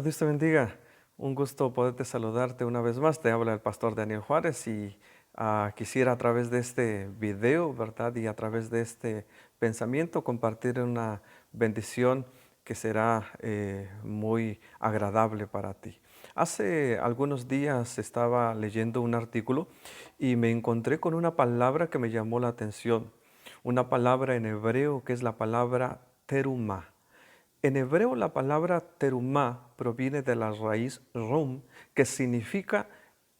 Dios te bendiga. Un gusto poderte saludarte una vez más. Te habla el pastor Daniel Juárez y quisiera a través de este video, ¿verdad? Y a través de este pensamiento compartir una bendición que será muy agradable para ti. Hace algunos días estaba leyendo un artículo y me encontré con una palabra que me llamó la atención. Una palabra en hebreo que es la palabra terumá. En hebreo la palabra terumá proviene de la raíz rum, que significa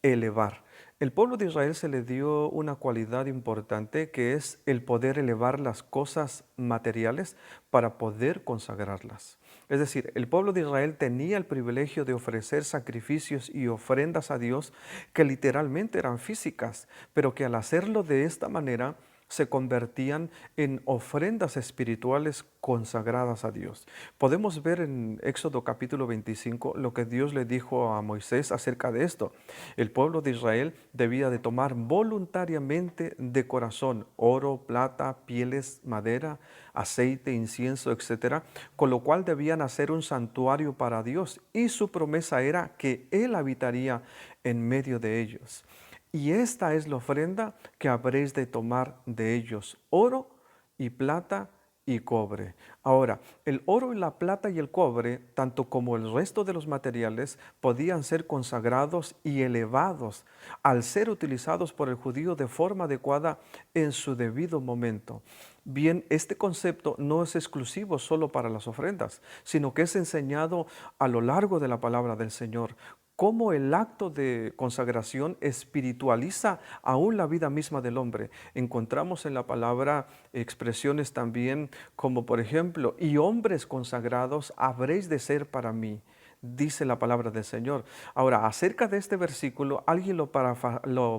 elevar. El pueblo de Israel se le dio una cualidad importante que es el poder elevar las cosas materiales para poder consagrarlas. Es decir, el pueblo de Israel tenía el privilegio de ofrecer sacrificios y ofrendas a Dios que literalmente eran físicas, pero que al hacerlo de esta manera se convertían en ofrendas espirituales consagradas a Dios. Podemos ver en Éxodo capítulo 25 lo que Dios le dijo a Moisés acerca de esto. El pueblo de Israel debía de tomar voluntariamente de corazón oro, plata, pieles, madera, aceite, incienso, etcétera, con lo cual debían hacer un santuario para Dios y su promesa era que Él habitaría en medio de ellos. Y esta es la ofrenda que habréis de tomar de ellos, oro y plata y cobre. Ahora, el oro y la plata y el cobre, tanto como el resto de los materiales, podían ser consagrados y elevados al ser utilizados por el judío de forma adecuada en su debido momento. Bien, este concepto no es exclusivo solo para las ofrendas, sino que es enseñado a lo largo de la palabra del Señor. Cómo el acto de consagración espiritualiza aún la vida misma del hombre. Encontramos en la palabra expresiones también como por ejemplo, y hombres consagrados habréis de ser para mí, dice la palabra del Señor. Ahora, acerca de este versículo, alguien lo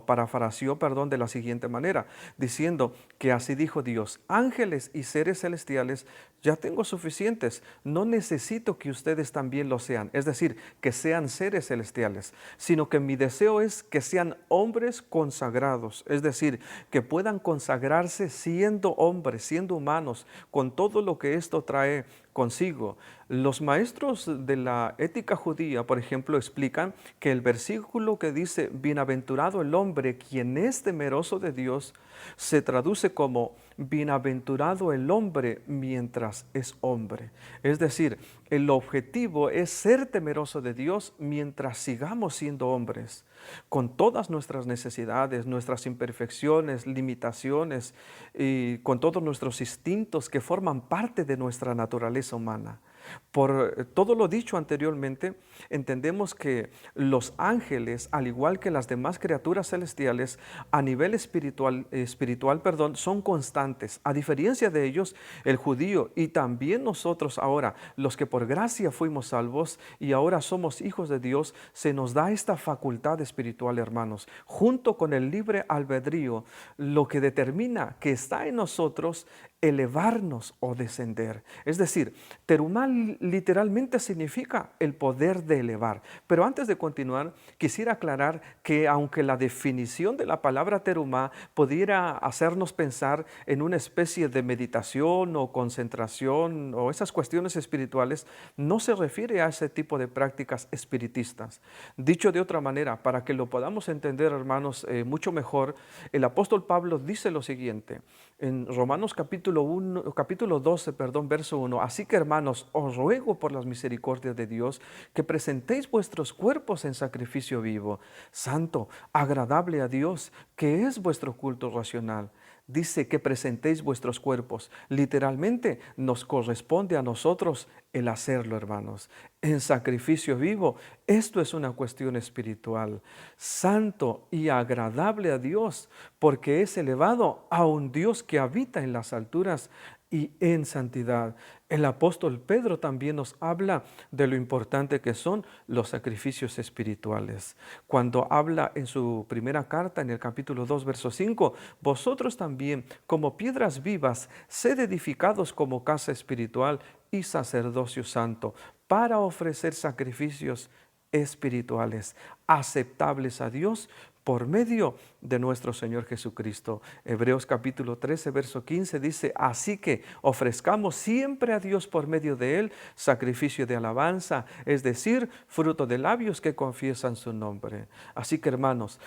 parafraseó, de la siguiente manera, diciendo que así dijo Dios: ángeles y seres celestiales ya tengo suficientes, no necesito que ustedes también lo sean, es decir, que sean seres celestiales, sino que mi deseo es que sean hombres consagrados, es decir, que puedan consagrarse siendo hombres, siendo humanos, con todo lo que esto trae consigo. Los maestros de la ética judía, por ejemplo, explican que el versículo que dice, bienaventurado el hombre quien es temeroso de Dios, se traduce como bienaventurado el hombre mientras es hombre. Es decir, el objetivo es ser temeroso de Dios mientras sigamos siendo hombres, con todas nuestras necesidades, nuestras imperfecciones, limitaciones y con todos nuestros instintos que forman parte de nuestra naturaleza humana. Por todo lo dicho anteriormente, entendemos que los ángeles, al igual que las demás criaturas celestiales, a nivel espiritual, son constantes. A diferencia de ellos, el judío y también nosotros ahora, los que por gracia fuimos salvos y ahora somos hijos de Dios, se nos da esta facultad espiritual, hermanos, junto con el libre albedrío, lo que determina que está en nosotros elevarnos o descender. Es decir, terumá literalmente significa el poder de elevar. Pero antes de continuar, quisiera aclarar que aunque la definición de la palabra terumá pudiera hacernos pensar en una especie de meditación o concentración o esas cuestiones espirituales, no se refiere a ese tipo de prácticas espiritistas. Dicho de otra manera, para que lo podamos entender, hermanos, mucho mejor, el apóstol Pablo dice lo siguiente en Romanos capítulo 12, verso 1. Así que, hermanos, os ruego por las misericordias de Dios que presentéis vuestros cuerpos en sacrificio vivo, santo, agradable a Dios, que es vuestro culto racional. Dice que presentéis vuestros cuerpos. Literalmente nos corresponde a nosotros el hacerlo, hermanos, en sacrificio vivo. Esto es una cuestión espiritual, santo y agradable a Dios, porque es elevado a un Dios que habita en las alturas y en santidad. El apóstol Pedro también nos habla de lo importante que son los sacrificios espirituales. Cuando habla en su primera carta, en el capítulo 2, verso 5, vosotros también, como piedras vivas, sed edificados como casa espiritual y sacerdocio santo, para ofrecer sacrificios espirituales aceptables a Dios por medio de nuestro Señor Jesucristo. Hebreos capítulo 13, verso 15 dice, así que ofrezcamos siempre a Dios por medio de Él sacrificio de alabanza, es decir, fruto de labios que confiesan su nombre. Así que, hermanos,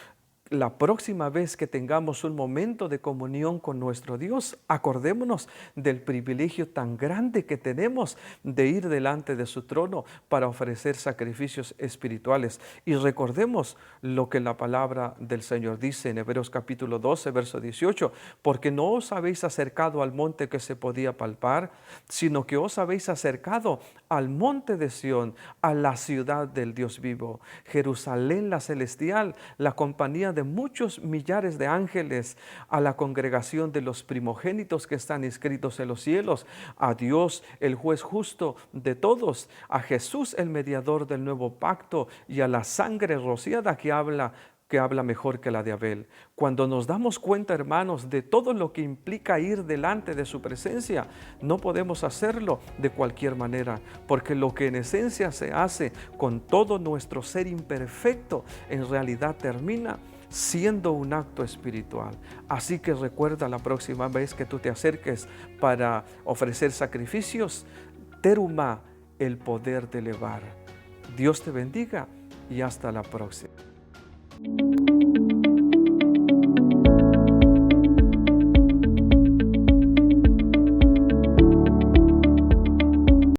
la próxima vez que tengamos un momento de comunión con nuestro Dios, acordémonos del privilegio tan grande que tenemos de ir delante de su trono para ofrecer sacrificios espirituales. Y recordemos lo que la palabra del Señor dice en Hebreos capítulo 12, verso 18, porque no os habéis acercado al monte que se podía palpar, sino que os habéis acercado al monte de Sión, a la ciudad del Dios vivo, Jerusalén la celestial, la compañía de muchos millares de ángeles, a la congregación de los primogénitos que están inscritos en los cielos, a Dios el juez justo de todos, a Jesús el mediador del nuevo pacto y a la sangre rociada que habla mejor que la de Abel. Cuando nos damos cuenta, hermanos, de todo lo que implica ir delante de su presencia, no podemos hacerlo de cualquier manera, porque lo que en esencia se hace con todo nuestro ser imperfecto, en realidad termina siendo un acto espiritual. Así que recuerda, la próxima vez que tú te acerques para ofrecer sacrificios, teruma el poder de elevar. Dios te bendiga y hasta la próxima.